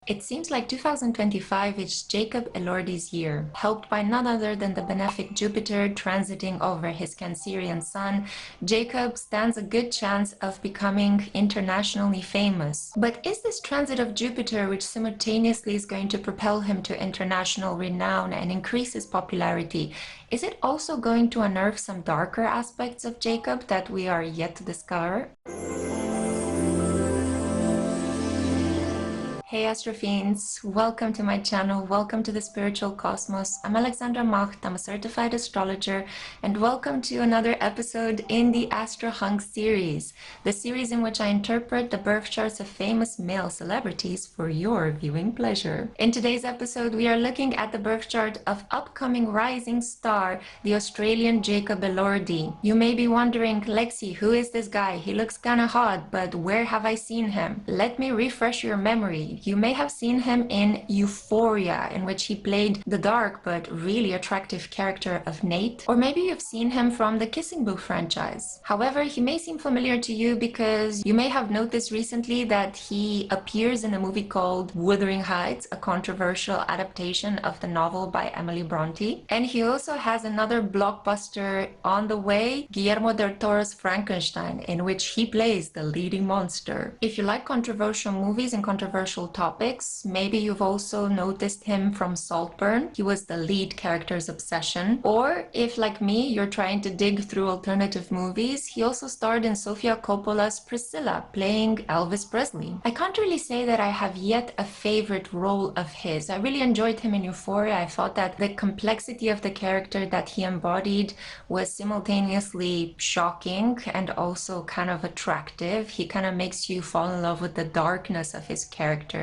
It seems like 2025 is Jacob Elordi's year, helped by none other than the benefic Jupiter transiting over his Cancerian sun. Jacob stands a good chance of becoming internationally famous. But is this transit of Jupiter, which simultaneously is going to propel him to international renown and increase his popularity, is it also going to unearth some darker aspects of Jacob that we are yet to discover? Hey Astrofiends, welcome to my channel, welcome to the Spiritual Cosmos. I'm Alexandra Macht, I'm a certified astrologer, and welcome to another episode in the ASTROHUNKS series, the series in which I interpret the birth charts of famous male celebrities for your viewing pleasure. In today's episode, we are looking at the birth chart of upcoming rising star, the Australian Jacob Elordi. You may be wondering, Lexi, who is this guy? He looks kinda hot, but where have I seen him? Let me refresh your memory. You may have seen him in Euphoria, in which he played the dark but really attractive character of Nate. Or maybe you've seen him from the Kissing Booth franchise. However, he may seem familiar to you because you may have noticed recently that he appears in a movie called Wuthering Heights, a controversial adaptation of the novel by Emily Bronte. And he also has another blockbuster on the way, Guillermo del Toro's Frankenstein, in which he plays the leading monster. If you like controversial movies and controversial topics, maybe you've also noticed him from Saltburn. He was the lead character's obsession. Or if, like me, you're trying to dig through alternative movies, he also starred in Sofia Coppola's Priscilla, playing Elvis Presley. I can't really say that I have yet a favorite role of his. I really enjoyed him in Euphoria. I thought that the complexity of the character that he embodied was simultaneously shocking and also kind of attractive. He kind of makes you fall in love with the darkness of his characters.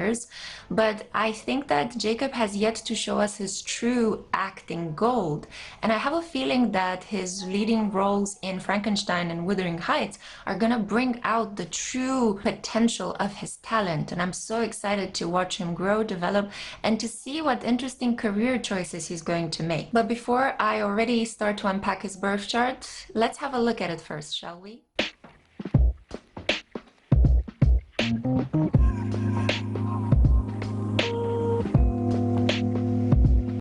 But I think that Jacob has yet to show us his true acting gold, and I have a feeling that his leading roles in Frankenstein and Wuthering Heights are gonna bring out the true potential of his talent, and I'm so excited to watch him grow, develop, and to see what interesting career choices he's going to make. But before I already start to unpack his birth chart, let's have a look at it first, shall we?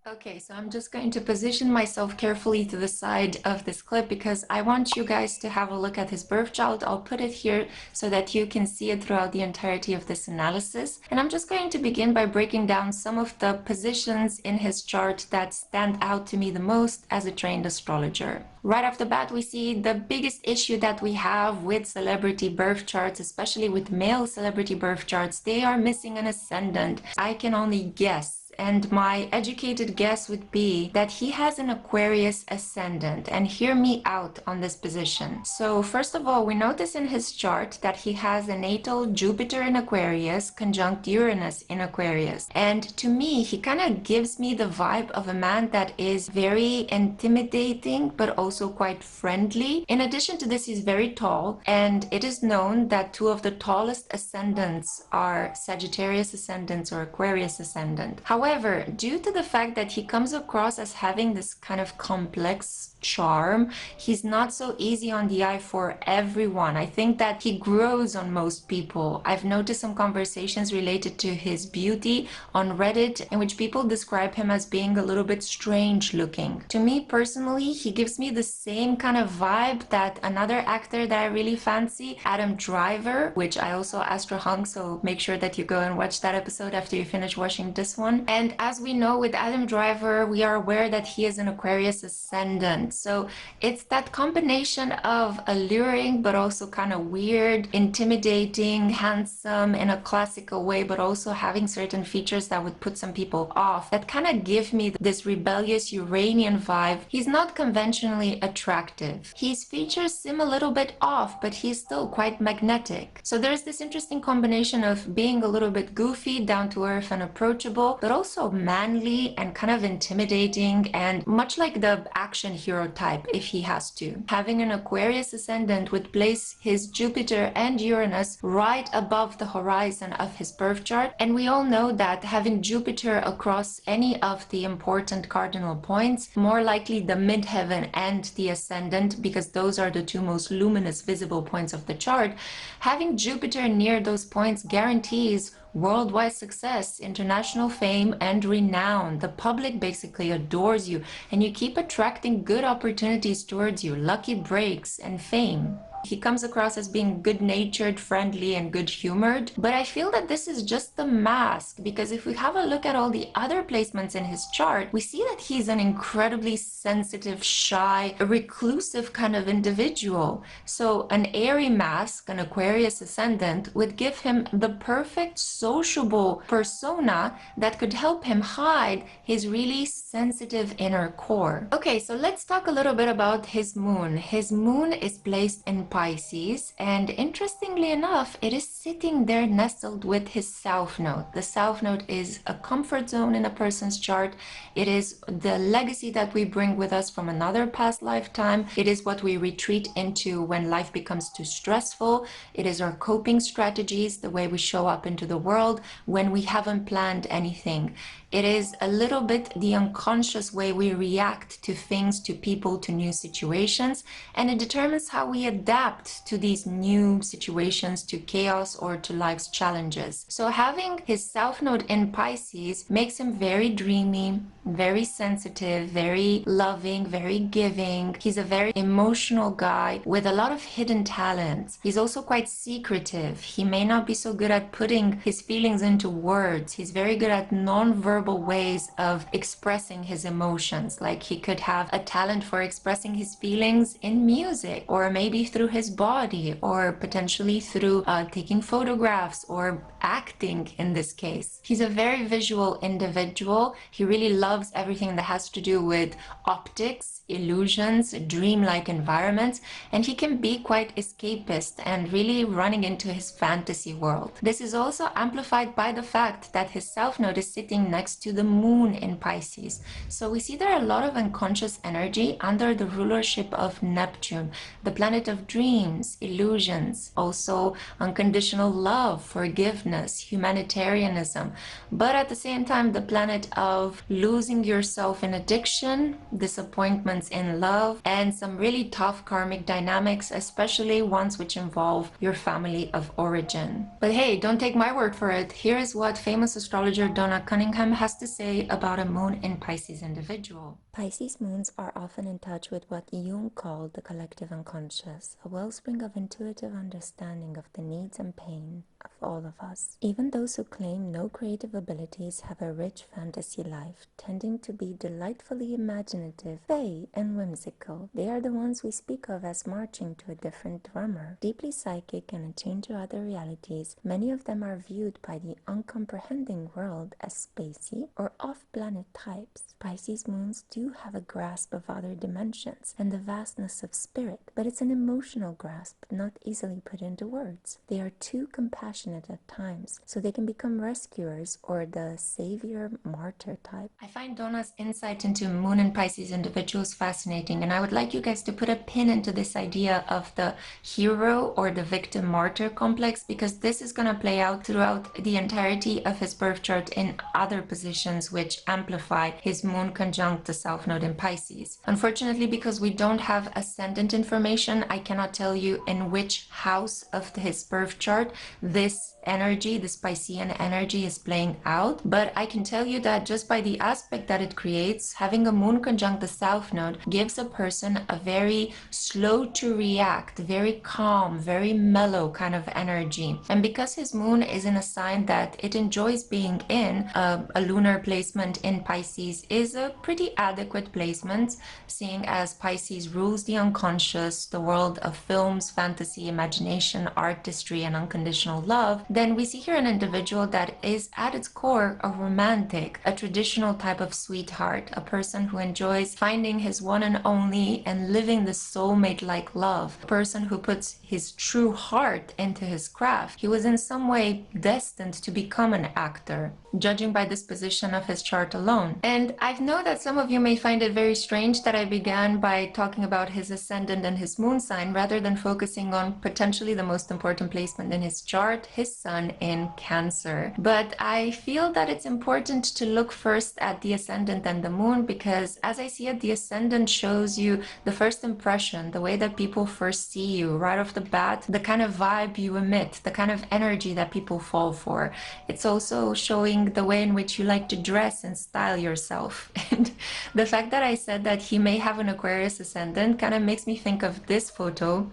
Okay, so I'm just going to position myself carefully to the side of this clip because I want you guys to have a look at his birth chart. I'll put it here so that you can see it throughout the entirety of this analysis. And I'm just going to begin by breaking down some of the positions in his chart that stand out to me the most as a trained astrologer. Right off the bat, we see the biggest issue that we have with celebrity birth charts, especially with male celebrity birth charts. They are missing an ascendant. I can only guess. And my educated guess would be that he has an Aquarius ascendant, and hear me out on this position. So first of all, we notice in his chart that he has a natal Jupiter in Aquarius conjunct Uranus in Aquarius. And to me, he kind of gives me the vibe of a man that is very intimidating, but also quite friendly. In addition to this, he's very tall, and it is known that two of the tallest ascendants are Sagittarius ascendants or Aquarius ascendant. However, due to the fact that he comes across as having this kind of complex charm, he's not so easy on the eye for everyone. I think that he grows on most people. I've noticed some conversations related to his beauty on Reddit in which people describe him as being a little bit strange looking. To me personally, he gives me the same kind of vibe that another actor that I really fancy, Adam Driver, which I also ASTROHUNKS, so make sure that you go and watch that episode after you finish watching this one. And as we know with Adam Driver, we are aware that he is an Aquarius ascendant. So it's that combination of alluring but also kind of weird, intimidating, handsome in a classical way, but also having certain features that would put some people off, that kind of give me this rebellious Uranian vibe. He's not conventionally attractive. His features seem a little bit off, but he's still quite magnetic. So there's this interesting combination of being a little bit goofy, down to earth and approachable, but also manly and kind of intimidating, and much like the action hero type if he has to. Having an Aquarius ascendant would place his Jupiter and Uranus right above the horizon of his birth chart, and we all know that having Jupiter across any of the important cardinal points, more likely the midheaven and the ascendant, because those are the two most luminous visible points of the chart, having Jupiter near those points guarantees worldwide success, international fame, and renown. The public basically adores you, and you keep attracting good opportunities towards you, lucky breaks, and fame. He comes across as being good-natured, friendly, and good-humored, but I feel that this is just the mask, because if we have a look at all the other placements in his chart, we see that he's an incredibly sensitive, shy, reclusive kind of individual. So an airy mask, an Aquarius ascendant, would give him the perfect sociable persona that could help him hide his really sensitive inner core. Okay, so let's talk a little bit about his moon. His moon is placed in Pisces, and interestingly enough, it is sitting there nestled with his south node. The south node is a comfort zone in a person's chart. It is the legacy that we bring with us from another past lifetime. It is what we retreat into when life becomes too stressful. It is our coping strategies, the way we show up into the world when we haven't planned anything. It is a little bit the unconscious way we react to things, to people, to new situations, and it determines how we adapt to these new situations, to chaos, or to life's challenges. So having his south node in Pisces makes him very dreamy, very sensitive, very loving, very giving. He's a very emotional guy with a lot of hidden talents. He's also quite secretive. He may not be so good at putting his feelings into words. He's very good at non-verbal ways of expressing his emotions. Like he could have a talent for expressing his feelings in music, or maybe through his body, or potentially through taking photographs or acting in this case. He's a very visual individual. He really loves everything that has to do with optics, illusions, dreamlike environments, and he can be quite escapist and really running into his fantasy world. This is also amplified by the fact that his south node is sitting next to the moon in Pisces. So we see there are a lot of unconscious energy under the rulership of Neptune, the planet of dreams, illusions, also unconditional love, forgiveness, humanitarianism, but at the same time the planet of losing yourself in addiction, disappointments in love, and some really tough karmic dynamics, especially ones which involve your family of origin. But hey, don't take my word for it. Here is what famous astrologer Donna Cunningham has to say about a moon in Pisces individual. Pisces moons are often in touch with what Jung called the collective unconscious, a wellspring of intuitive understanding of the needs and pain of all of us. Even those who claim no creative abilities have a rich fantasy life, tending to be delightfully imaginative, fey, and whimsical. They are the ones we speak of as marching to a different drummer. Deeply psychic and attuned to other realities, many of them are viewed by the uncomprehending world as spacey or off-planet types. Pisces moons do have a grasp of other dimensions and the vastness of spirit, but it's an emotional grasp, not easily put into words. They are too compassionate at times, so they can become rescuers or the savior martyr type. I find Donna's insight into moon and Pisces individuals fascinating, and I would like you guys to put a pin into this idea of the hero or the victim martyr complex, because this is going to play out throughout the entirety of his birth chart in other positions which amplify his moon conjunct the south node in Pisces. Unfortunately, because we don't have ascendant information, I cannot tell you in which house of his birth chart this energy, this Piscean energy is playing out, but I can tell you that just by the aspect that it creates, having a moon conjunct the south node gives a person a very slow to react, very calm, very mellow kind of energy. And because his moon is in a sign that it enjoys being in, a lunar placement in Pisces is a pretty adequate placement, seeing as Pisces rules the unconscious, the world of films, fantasy, imagination, artistry, and unconditional love. Then we see here an individual that is at its core a romantic, a traditional type of sweetheart, a person who enjoys finding his one and only and living the soulmate-like love, a person who puts his true heart into his craft. He was in some way destined to become an actor, judging by this position of his chart alone. And I know that some of you may find it very strange that I began by talking about his ascendant and his moon sign rather than focusing on potentially the most important placement in his chart, his sun in Cancer. But I feel that it's important to look first at the ascendant and the moon, because as I see it, the ascendant shows you the first impression, the way that people first see you right off the bat, the kind of vibe you emit, the kind of energy that people fall for. It's also showing the way in which you like to dress and style yourself. And the fact that I said that he may have an Aquarius ascendant kind of makes me think of this photo.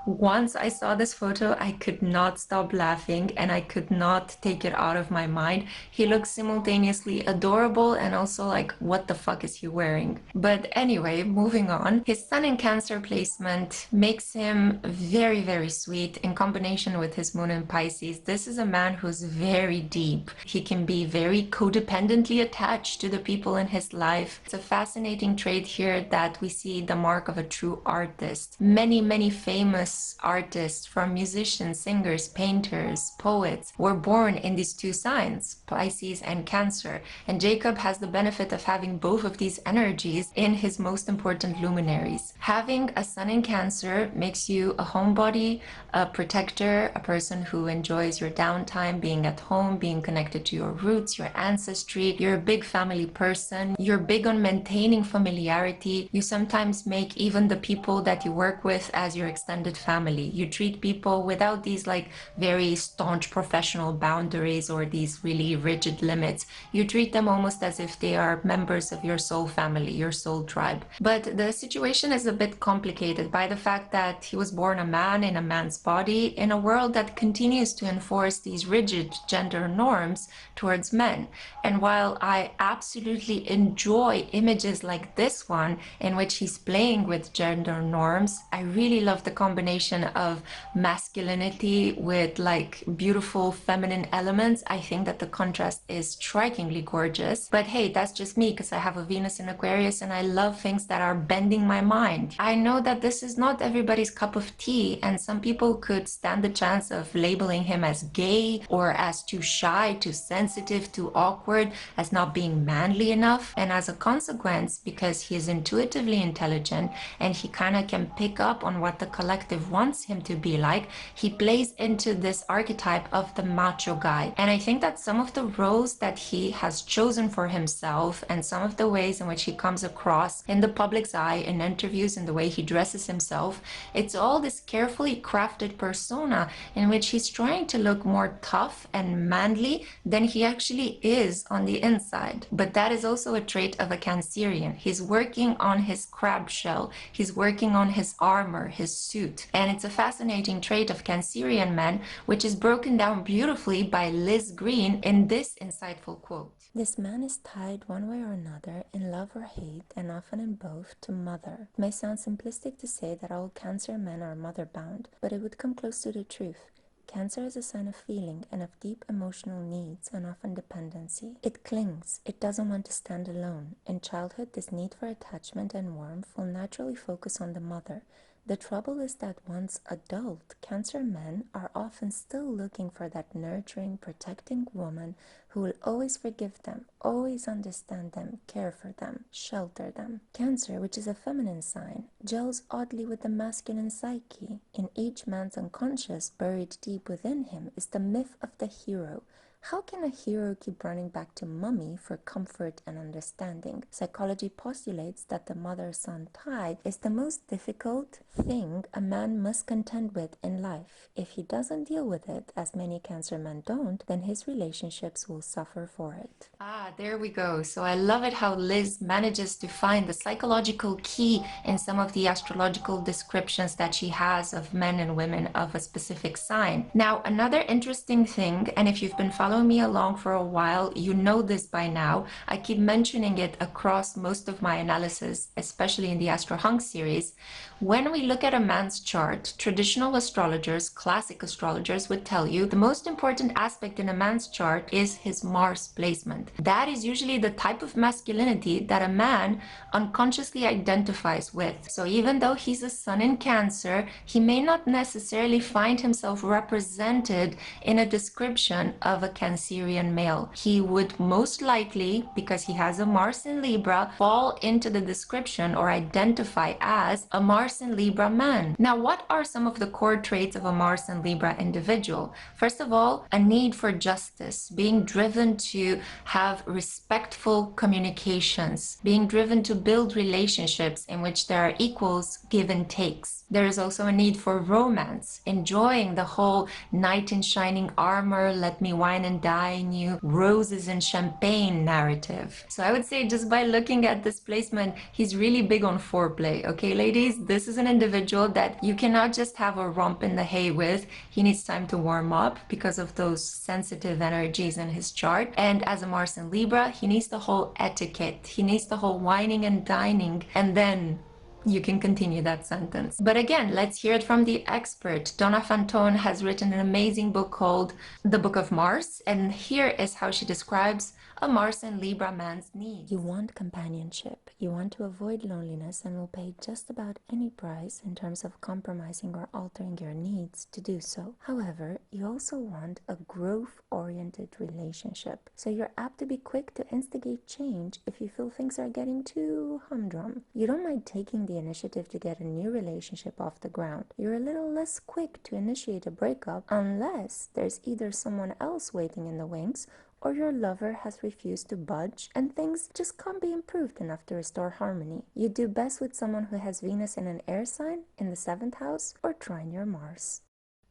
Once I saw this photo, I could not stop laughing and I could not take it out of my mind. He looks simultaneously adorable and also like, what the fuck is he wearing? But anyway, moving on. His sun in Cancer placement makes him very, very sweet in combination with his moon in Pisces. This is a man who's very deep. He can be very codependently attached to the people in his life. It's a fascinating trait here that we see the mark of a true artist. Many, many famous artists, from musicians, singers, painters, poets, were born in these two signs, Pisces and Cancer. And Jacob has the benefit of having both of these energies in his most important luminaries. Having a sun in Cancer makes you a homebody, a protector, a person who enjoys your downtime, being at home, being connected to your roots, your ancestry. You're a big family person. You're big on maintaining familiarity. You sometimes make even the people that you work with as your extended family. You treat people without these like very staunch professional boundaries or these really rigid limits. You treat them almost as if they are members of your soul family, your soul tribe. But the situation is a bit complicated by the fact that he was born a man in a man's body in a world that continues to enforce these rigid gender norms towards men. And while I absolutely enjoy images like this one in which he's playing with gender norms, I really love the combination of masculinity with like beautiful feminine elements. I think that the contrast is strikingly gorgeous. But hey, that's just me because I have a Venus in Aquarius and I love things that are bending my mind. I know that this is not everybody's cup of tea, and some people could stand the chance of labeling him as gay or as too shy, too sensitive, too awkward, as not being manly enough. And as a consequence, because he is intuitively intelligent and he kind of can pick up on what the collective wants him to be like, he plays into this archetype of the macho guy. And I think that some of the roles that he has chosen for himself and some of the ways in which he comes across in the public's eye, in interviews, in the way he dresses himself, it's all this carefully crafted persona in which he's trying to look more tough and manly than he actually is on the inside. But that is also a trait of a Cancerian. He's working on his crab shell, he's working on his armor, his suit. And it's a fascinating trait of Cancerian men, which is broken down beautifully by Liz Green in this insightful quote. This man is tied one way or another, in love or hate, and often in both, to mother. It may sound simplistic to say that all Cancer men are mother-bound, but it would come close to the truth. Cancer is a sign of feeling and of deep emotional needs and often dependency. It clings. It doesn't want to stand alone. In childhood, this need for attachment and warmth will naturally focus on the mother. The trouble is that once adult, Cancer men are often still looking for that nurturing, protecting woman who will always forgive them, always understand them, care for them, shelter them. Cancer, which is a feminine sign, gels oddly with the masculine psyche. In each man's unconscious, buried deep within him, is the myth of the hero. How can a hero keep running back to mommy for comfort and understanding? Psychology postulates that the mother-son tie is the most difficult thing a man must contend with in life. If he doesn't deal with it, as many Cancer men don't, then his relationships will suffer for it. Ah, there we go. So I love it how Liz manages to find the psychological key in some of the astrological descriptions that she has of men and women of a specific sign. Now, another interesting thing, and if you've been following me along for a while, you know this by now. I keep mentioning it across most of my analysis, especially in the ASTROHUNKS series. When we look at a man's chart, traditional astrologers, classic astrologers would tell you the most important aspect in a man's chart is his Mars placement. That is usually the type of masculinity that a man unconsciously identifies with. So even though he's a sun in Cancer, he may not necessarily find himself represented in a description of a Cancerian male. He would most likely, because he has a Mars in Libra, fall into the description or identify as a Mars in Libra man. Now, what are some of the core traits of a Mars in Libra individual? First of all, a need for justice, being driven to have respectful communications, being driven to build relationships in which there are equals, give and takes. There is also a need for romance, enjoying the whole knight in shining armor, let me wine and dine you, roses and champagne narrative. So I would say just by looking at this placement, he's really big on foreplay. Okay, ladies, this is an individual that you cannot just have a romp in the hay with. He needs time to warm up because of those sensitive energies in his chart. And as a Mars in Libra, he needs the whole etiquette. He needs the whole wining and dining, and then you can continue that sentence. But again, let's hear it from the expert. Donna Fantone has written an amazing book called The Book of Mars, and here is how she describes a Mars and Libra man's needs. You want companionship. You want to avoid loneliness and will pay just about any price in terms of compromising or altering your needs to do so. However, you also want a growth-oriented relationship. So you're apt to be quick to instigate change if you feel things are getting too humdrum. You don't mind taking the initiative to get a new relationship off the ground. You're a little less quick to initiate a breakup unless there's either someone else waiting in the wings or your lover has refused to budge and things just can't be improved enough to restore harmony. You do best with someone who has Venus in an air sign in the 7th house or trine your Mars.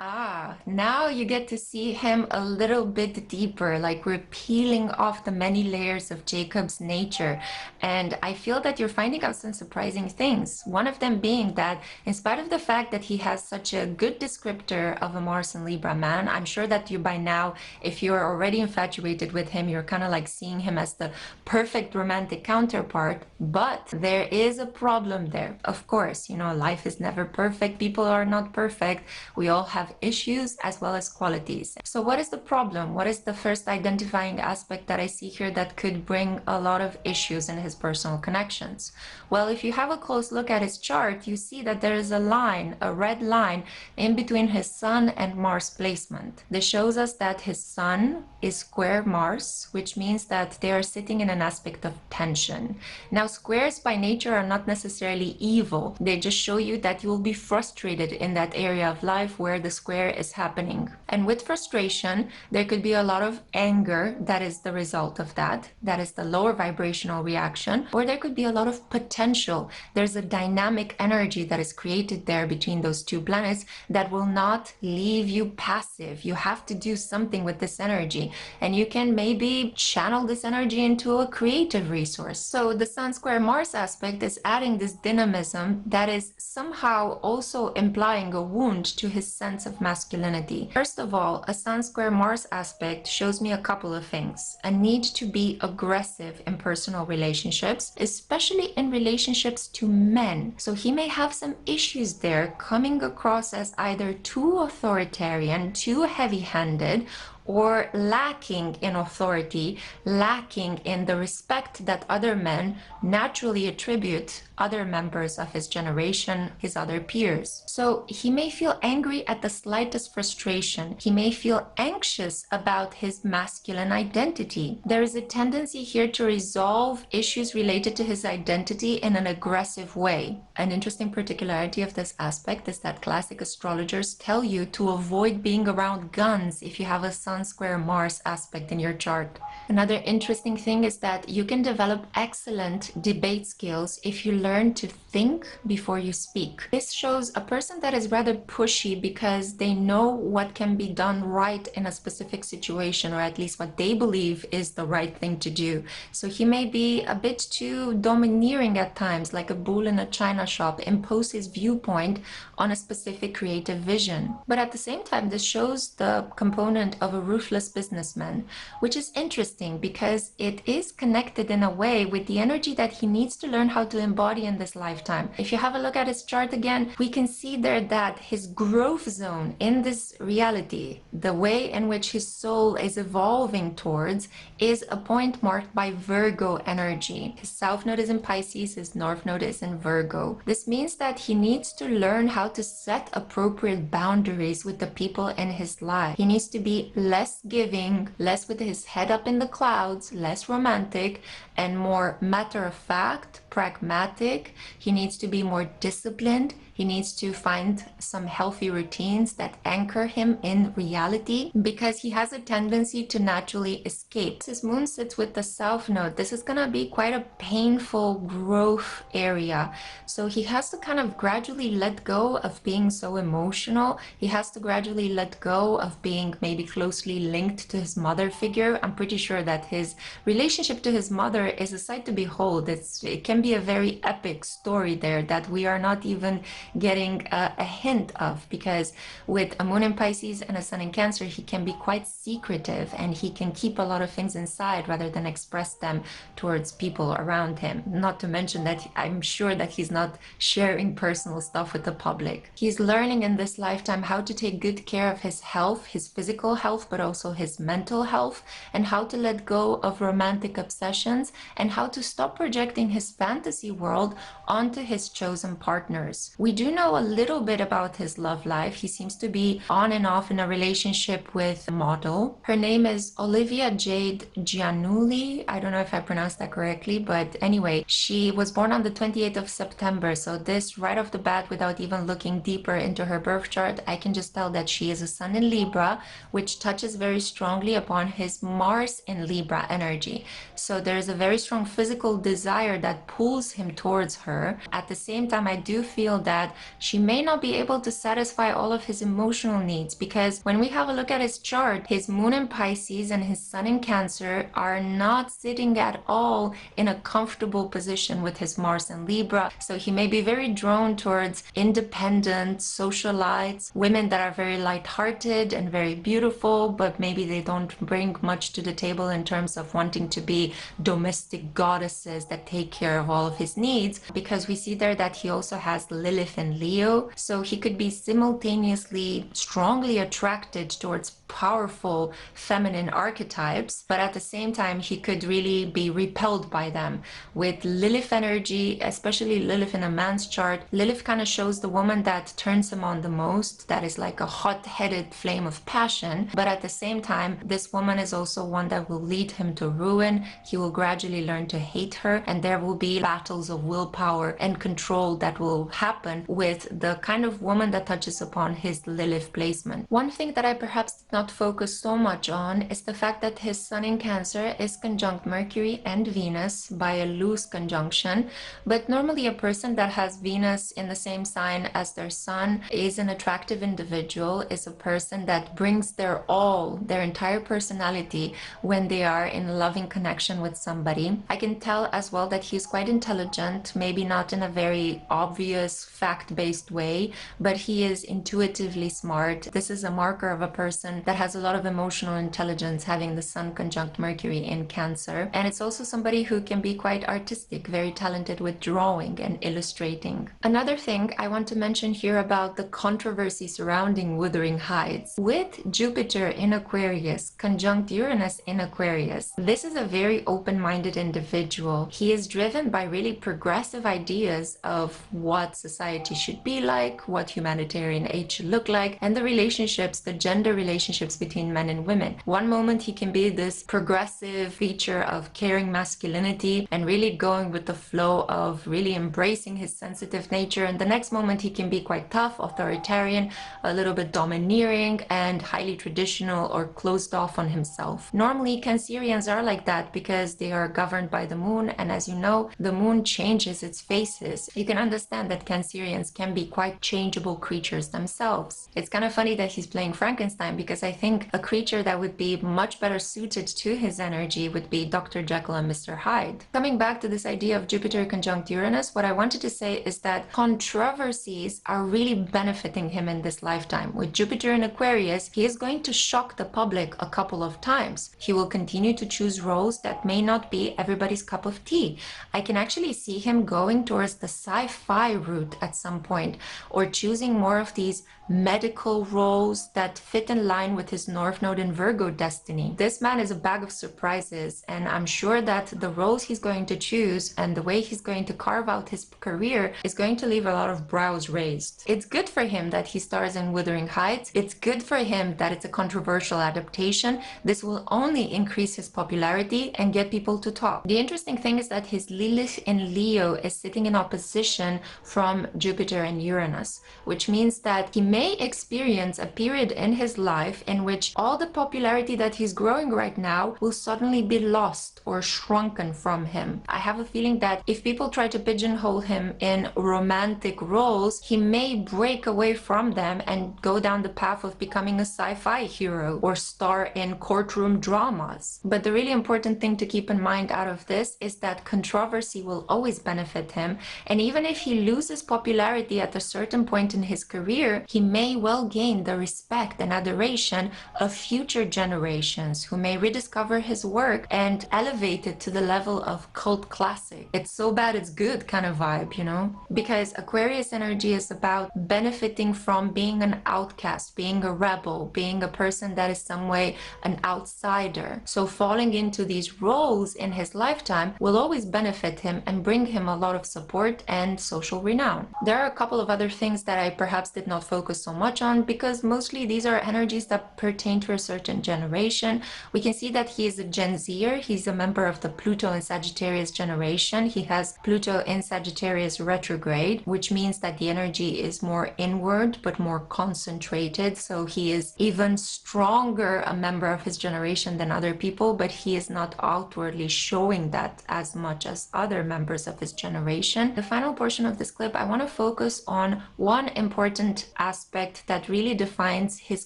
Ah, now you get to see him a little bit deeper, like we're peeling off the many layers of Jacob's nature. And I feel that you're finding out some surprising things. One of them being that in spite of the fact that he has such a good descriptor of a Mars and Libra man, I'm sure that you by now, if you're already infatuated with him, you're kind of like seeing him as the perfect romantic counterpart. But there is a problem there. Of course, you know, life is never perfect. People are not perfect. We all have issues as well as qualities. So what is the problem? What is the first identifying aspect that I see here that could bring a lot of issues in his personal connections? Well, if you have a close look at his chart, you see that there is a line, a red line in between his Sun and Mars placement. This shows us that his Sun is square Mars, which means that they are sitting in an aspect of tension. Now, squares by nature are not necessarily evil. They just show you that you will be frustrated in that area of life where the square is happening. And with frustration, there could be a lot of anger that is the result of that. That is the lower vibrational reaction. Or there could be a lot of potential. There's a dynamic energy that is created there between those two planets that will not leave you passive. You have to do something with this energy. And you can maybe channel this energy into a creative resource. So the Sun square Mars aspect is adding this dynamism that is somehow also implying a wound to his sense of masculinity. First of all, a Sun square Mars aspect shows me a couple of things. A need to be aggressive in personal relationships, especially in relationships to men. So he may have some issues there, coming across as either too authoritarian, too heavy-handed, or lacking in authority, lacking in the respect that other men naturally attribute other members of his generation, his other peers. So he may feel angry at the slightest frustration. He may feel anxious about his masculine identity. There is a tendency here to resolve issues related to his identity in an aggressive way. An interesting particularity of this aspect is that classic astrologers tell you to avoid being around guns if you have a Sun square Mars aspect in your chart. Another interesting thing is that you can develop excellent debate skills if you learn to think before you speak. This shows a person that is rather pushy because they know what can be done right in a specific situation, or at least what they believe is the right thing to do. So he may be a bit too domineering at times, like a bull in a china shop, impose his viewpoint on a specific creative vision. But at the same time, this shows the component of a ruthless businessman, which is interesting because it is connected in a way with the energy that he needs to learn how to embody in this lifetime. If you have a look at his chart again, we can see there that his growth zone in this reality, the way in which his soul is evolving towards, is a point marked by Virgo energy. His south node is in Pisces, his north node is in Virgo. This means that he needs to learn how to set appropriate boundaries with the people in his life. He needs to be less giving, less with his head up in the clouds, less romantic, and more matter-of-fact, pragmatic. He needs to be more disciplined. He needs to find some healthy routines that anchor him in reality, because he has a tendency to naturally escape. His moon sits with the South Node. This is gonna be quite a painful growth area. So he has to kind of gradually let go of being so emotional. He has to gradually let go of being maybe closely linked to his mother figure. I'm pretty sure that his relationship to his mother is a sight to behold. It can be a very epic story there that we are not even getting a hint of, because with a moon in Pisces and a sun in Cancer, he can be quite secretive and he can keep a lot of things inside rather than express them towards people around him. Not to mention that I'm sure that he's not sharing personal stuff with the public. He's learning in this lifetime how to take good care of his health, his physical health, but also his mental health, and how to let go of romantic obsessions, and how to stop projecting his fantasy world onto his chosen partners. We do know a little bit about his love life. He seems to be on and off in a relationship with a model. Her name is Olivia Jade Giannulli. I don't know if I pronounced that correctly, but anyway, she was born on the 28th of September. So this right off the bat, without even looking deeper into her birth chart, I can just tell that she is a sun in Libra, which touches very strongly upon his Mars in Libra energy. So there's a very strong physical desire that pulls him towards her. At the same time, I do feel that she may not be able to satisfy all of his emotional needs, because when we have a look at his chart, his moon in Pisces and his sun in Cancer are not sitting at all in a comfortable position with his Mars in Libra. So he may be very drawn towards independent socialites, women that are very light-hearted and very beautiful, but maybe they don't bring much to the table in terms of wanting to be domestic goddesses that take care of all of his needs, because we see there that he also has Lilith in Leo. So he could be simultaneously strongly attracted towards powerful feminine archetypes, but at the same time he could really be repelled by them. With Lilith energy, especially Lilith in a man's chart, Lilith kind of shows the woman that turns him on the most, that is like a hot-headed flame of passion, but at the same time this woman is also one that will lead him to ruin. He will gradually learn to hate her, and there will be battles of willpower and control that will happen with the kind of woman that touches upon his Lilith placement. One thing that I perhaps did not focus so much on is the fact that his sun in Cancer is conjunct Mercury and Venus by a loose conjunction, but normally a person that has Venus in the same sign as their sun is an attractive individual, is a person that brings their all, their entire personality when they are in loving connection with somebody. I can tell as well that he's quite intelligent, maybe not in a very obvious fact-based way, but he is intuitively smart. This is a marker of a person that has a lot of emotional intelligence, having the sun conjunct Mercury in Cancer. And it's also somebody who can be quite artistic, very talented with drawing and illustrating. Another thing I want to mention here about the controversy surrounding Wuthering Heights. With Jupiter in Aquarius conjunct Uranus in Aquarius, this is a very open-minded individual. He is driven by really progressive ideas of what society should be like, what humanitarian aid should look like, and the relationships, the gender relationships between men and women. One moment he can be this progressive feature of caring masculinity and really going with the flow of really embracing his sensitive nature, and the next moment he can be quite tough, authoritarian, a little bit domineering, and highly traditional or closed off on himself. Normally Cancerians are like that because they are governed by the moon, and as you know, the moon changes its phases. You can understand that Cancerians can be quite changeable creatures themselves. It's kind of funny that he's playing Frankenstein, because I think a creature that would be much better suited to his energy would be Dr. Jekyll and Mr. Hyde. Coming back to this idea of Jupiter conjunct Uranus, what I wanted to say is that controversies are really benefiting him in this lifetime. With Jupiter in Aquarius, he is going to shock the public a couple of times. He will continue to choose roles that may not be everybody's cup of tea. I can can actually see him going towards the sci-fi route at some point, or choosing more of these medical roles that fit in line with his North Node in Virgo destiny. This man is a bag of surprises, and I'm sure that the roles he's going to choose and the way he's going to carve out his career is going to leave a lot of brows raised. It's good for him that he stars in Wuthering Heights. It's good for him that it's a controversial adaptation. This will only increase his popularity and get people to talk. The interesting thing is that his Lilith in Leo is sitting in opposition from Jupiter and Uranus, which means that he may experience a period in his life in which all the popularity that he's growing right now will suddenly be lost or shrunken from him. I have a feeling that if people try to pigeonhole him in romantic roles, he may break away from them and go down the path of becoming a sci-fi hero or star in courtroom dramas. But the really important thing to keep in mind out of this is that controversy will always benefit him, and even if he loses popularity at a certain point in his career, he may well gain the respect and adoration of future generations who may rediscover his work and elevate it to the level of cult classic. It's so bad it's good kind of vibe, you know? Because Aquarius energy is about benefiting from being an outcast, being a rebel, being a person that is some way an outsider. So falling into these roles in his lifetime will always benefit him and bring him a lot of support and social renown. There are a couple of other things that I perhaps did not focus so much on, because mostly these are energies that pertain to a certain generation. We can see that he is a Gen Zer. He's a member of the Pluto in Sagittarius generation. He has Pluto in Sagittarius retrograde, which means that the energy is more inward but more concentrated. So he is even stronger a member of his generation than other people, but he is not outwardly showing that as much as other members of his generation. The final portion of this clip, I want to focus on one important aspect that really defines his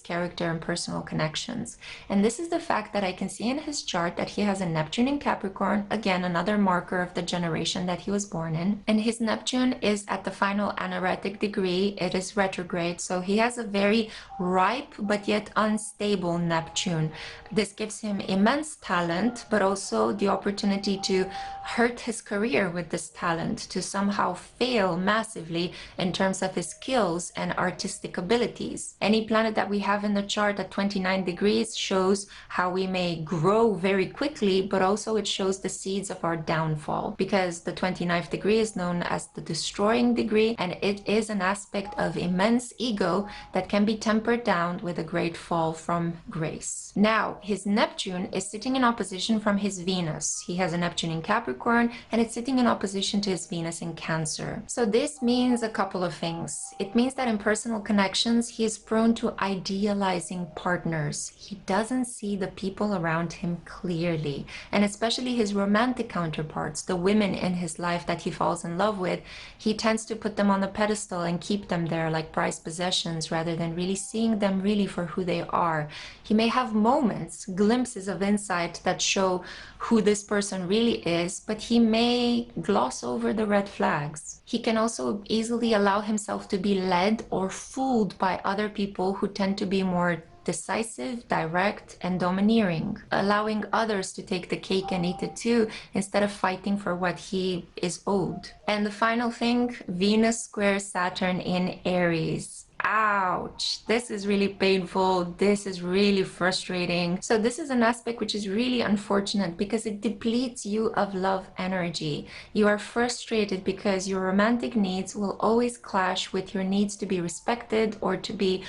character and personal connections. And this is the fact that I can see in his chart that he has a Neptune in Capricorn, again, another marker of the generation that he was born in. And his Neptune is at the final anaretic degree. It is retrograde, so he has a very ripe but yet unstable Neptune. This gives him immense talent, but also the opportunity to hurt his career with this talent, to somehow fail massively in terms of his skills and artistic abilities. Any planet that we have in the chart at 29 degrees shows how we may grow very quickly, but also it shows the seeds of our downfall, because the 29th degree is known as the destroying degree, and it is an aspect of immense ego that can be tempered down with a great fall from grace. Now, his Neptune is sitting in opposition from his Venus. He has a Neptune in Capricorn, and it's sitting in opposition to his Venus in Cancer. So this means a couple of things. It means that in personal connections, he is prone to idealizing partners. He doesn't see the people around him clearly, and especially his romantic counterparts, the women in his life that he falls in love with, he tends to put them on a pedestal and keep them there like prized possessions rather than really seeing them really for who they are. He may have moments, glimpses of insight that show who this person really is, but he may gloss over the red flags. He can also easily allow himself to be led or fooled by other people who tend to be more decisive, direct, and domineering, allowing others to take the cake and eat it too, instead of fighting for what he is owed. And the final thing, Venus squares Saturn in Aries. Ouch, this is really painful. This is really frustrating. So this is an aspect which is really unfortunate because it depletes you of love energy. You are frustrated because your romantic needs will always clash with your needs to be respected or to be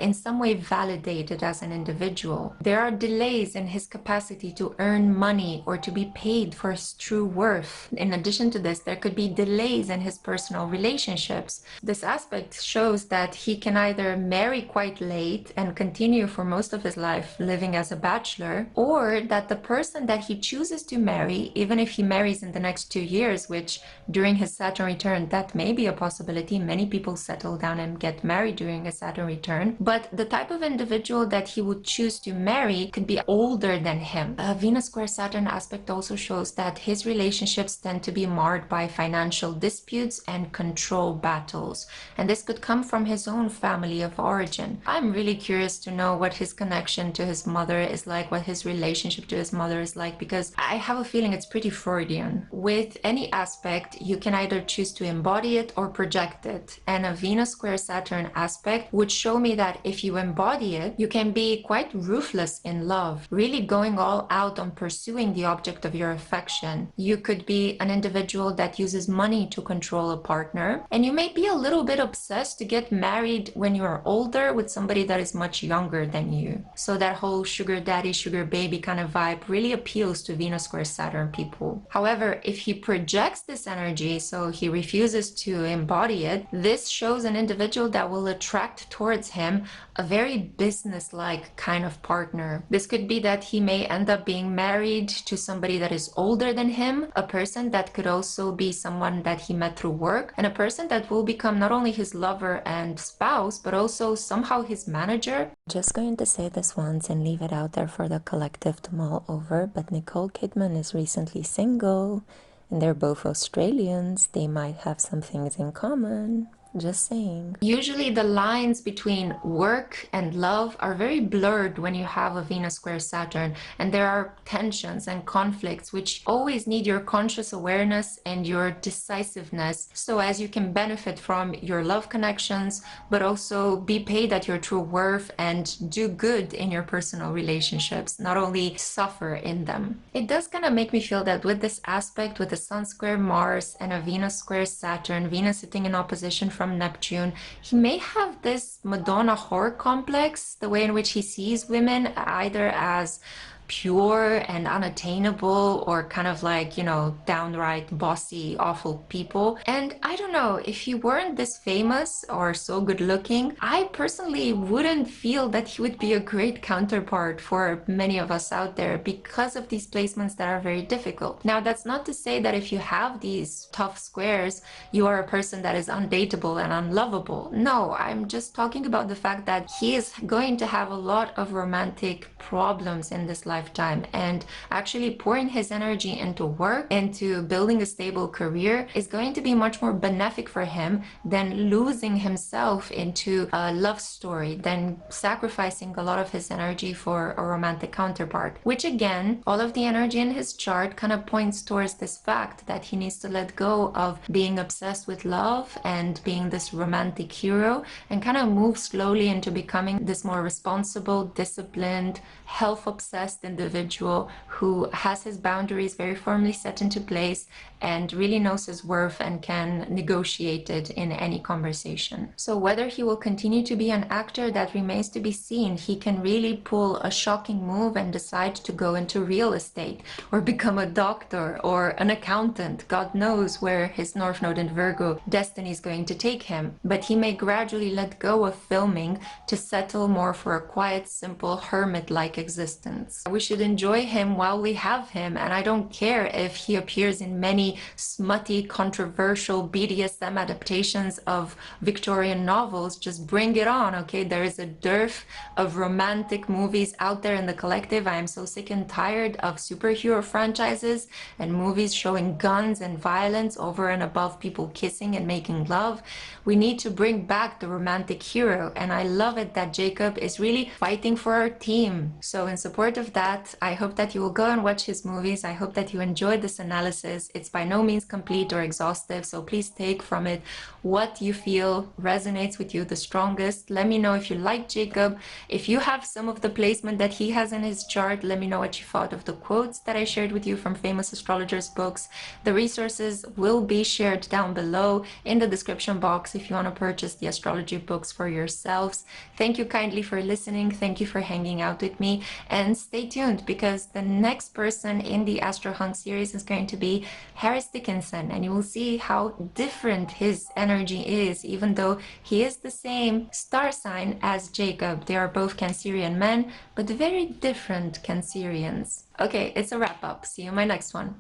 in some way validated as an individual. There are delays in his capacity to earn money or to be paid for his true worth. In addition to this, there could be delays in his personal relationships. This aspect shows that he can either marry quite late and continue for most of his life living as a bachelor, or that the person that he chooses to marry, even if he marries in the next 2 years, which during his Saturn return, that may be a possibility. Many people settle down and get married during a Saturn return, but the type of individual that he would choose to marry could be older than him. A Venus square Saturn aspect also shows that his relationships tend to be marred by financial disputes and control battles, and this could come from his own own family of origin. I'm really curious to know what his connection to his mother is like, what his relationship to his mother is like, because I have a feeling it's pretty Freudian. With any aspect, you can either choose to embody it or project it. And a Venus square Saturn aspect would show me that if you embody it, you can be quite ruthless in love, really going all out on pursuing the object of your affection. You could be an individual that uses money to control a partner, and you may be a little bit obsessed to get married when you are older with somebody that is much younger than you. So that whole sugar daddy, sugar baby kind of vibe really appeals to Venus square Saturn people. However, if he projects this energy, so he refuses to embody it, this shows an individual that will attract towards him a very business-like kind of partner. This could be that he may end up being married to somebody that is older than him, a person that could also be someone that he met through work, and a person that will become not only his lover and spouse, but also somehow his manager. Just going to say this once and leave it out there for the collective to mull over, but Nicole Kidman is recently single, and they're both Australians. They might have some things in common. Just saying. Usually the lines between work and love are very blurred when you have a Venus square Saturn, and there are tensions and conflicts which always need your conscious awareness and your decisiveness, so as you can benefit from your love connections, but also be paid at your true worth and do good in your personal relationships, not only suffer in them. It does kind of make me feel that with this aspect, with the Sun square Mars and a Venus square Saturn, Venus sitting in opposition from Neptune, he may have this Madonna whore complex, the way in which he sees women either as pure and unattainable, or kind of like, you know, downright bossy, awful people. And I don't know, if he weren't this famous or so good looking, I personally wouldn't feel that he would be a great counterpart for many of us out there, because of these placements that are very difficult. Now, that's not to say that if you have these tough squares, you are a person that is undateable and unlovable. No, I'm just talking about the fact that he is going to have a lot of romantic problems in this lifetime, and actually pouring his energy into work, into building a stable career, is going to be much more benefic for him than losing himself into a love story, than sacrificing a lot of his energy for a romantic counterpart. Which again, all of the energy in his chart kind of points towards this fact that he needs to let go of being obsessed with love and being this romantic hero, and kind of move slowly into becoming this more responsible, disciplined, health-obsessed individual who has his boundaries very firmly set into place and really knows his worth and can negotiate it in any conversation. So whether he will continue to be an actor, that remains to be seen. He can really pull a shocking move and decide to go into real estate or become a doctor or an accountant. God knows where his North Node in Virgo destiny is going to take him. But he may gradually let go of filming to settle more for a quiet, simple, hermit-like existence. We should enjoy him while we have him, and I don't care if he appears in many smutty, controversial BDSM adaptations of Victorian novels. Just bring it on, okay? There is a dearth of romantic movies out there in the collective. I am so sick and tired of superhero franchises and movies showing guns and violence over and above people kissing and making love. We need to bring back the romantic hero, and I love it that Jacob is really fighting for our team. So in support of that, I hope that you will go and watch his movies. I hope that you enjoyed this analysis. It's by no means complete or exhaustive, so please take from it what you feel resonates with you the strongest. Let me know if you like Jacob. If you have some of the placement that he has in his chart, let me know what you thought of the quotes that I shared with you from famous astrologers' books. The resources will be shared down below in the description box if you want to purchase the astrology books for yourselves. Thank you kindly for listening. Thank you for hanging out with me, and stay tuned, because the next person in the ASTROHUNKS series is going to be Harris Dickinson, and you will see how different his energy is, even though he is the same star sign as Jacob. They are both Cancerian men, but very different Cancerians. Okay, it's a wrap up. See you in my next one.